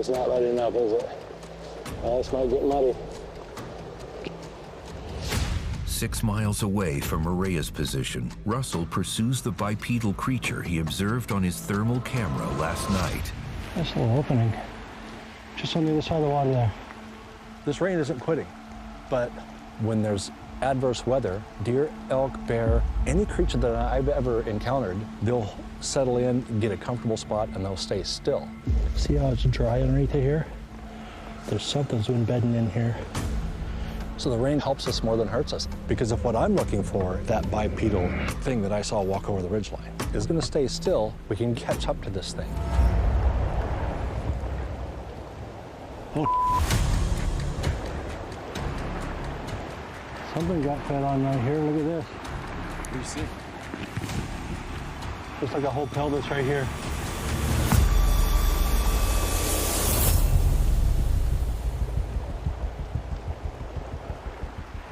it's not letting up, is it? This might get muddy. 6 miles away from Maria's position, Russell pursues the bipedal creature he observed on his thermal camera last night. Nice little opening. Just on the other side of the water there. This rain isn't quitting, but when there's adverse weather, deer, elk, bear, any creature that I've ever encountered, they'll settle in, get a comfortable spot, and they'll stay still. See how it's dry underneath it here? There's something's been bedding in here. So the rain helps us more than hurts us, because if what I'm looking for, that bipedal thing that I saw walk over the ridgeline, is going to stay still, we can catch up to this thing. Oh. Something got fed on right here. Look at this. What do you see? Looks like a whole pelvis right here.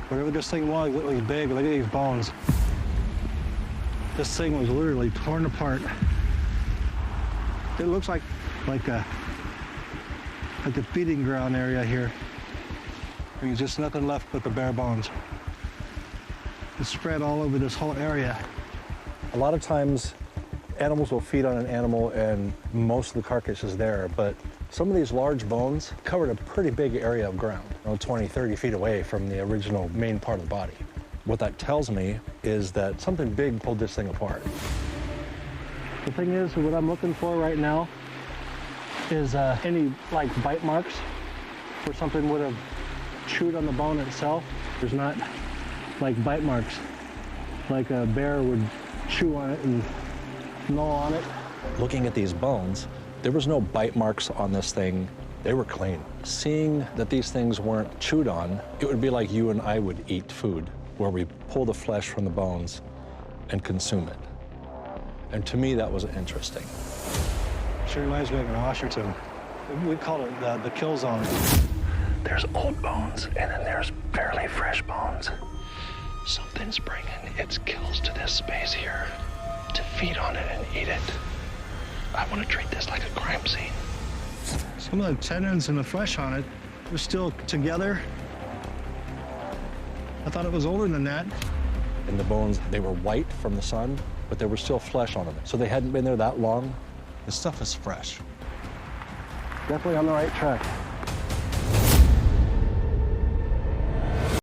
Whatever this thing was, it was big. Look at these bones. This thing was literally torn apart. It looks like the feeding ground area here. There's just nothing left but the bare bones. It's spread all over this whole area. A lot of times, animals will feed on an animal and most of the carcass is there, but some of these large bones covered a pretty big area of ground, 20, 30 feet away from the original main part of the body. What that tells me is that something big pulled this thing apart. The thing is, what I'm looking for right now is any like bite marks where something would have chewed on the bone itself. There's not like bite marks like a bear would chew on it and gnaw on it. Looking at these bones, there was no bite marks on this thing. They were clean. Seeing that these things weren't chewed on, it would be like you and I would eat food, where we pull the flesh from the bones and consume it. And to me, that was interesting. Sure reminds me of an Washington. We call it the kill zone. There's old bones, and then there's fairly fresh bones. Something's bringing its kills to this space here to feed on it and eat it. I want to treat this like a crime scene. Some of the tendons and the flesh on it were still together. I thought it was older than that. And the bones, they were white from the sun, but there was still flesh on them. So they hadn't been there that long. The stuff is fresh. Definitely on the right track.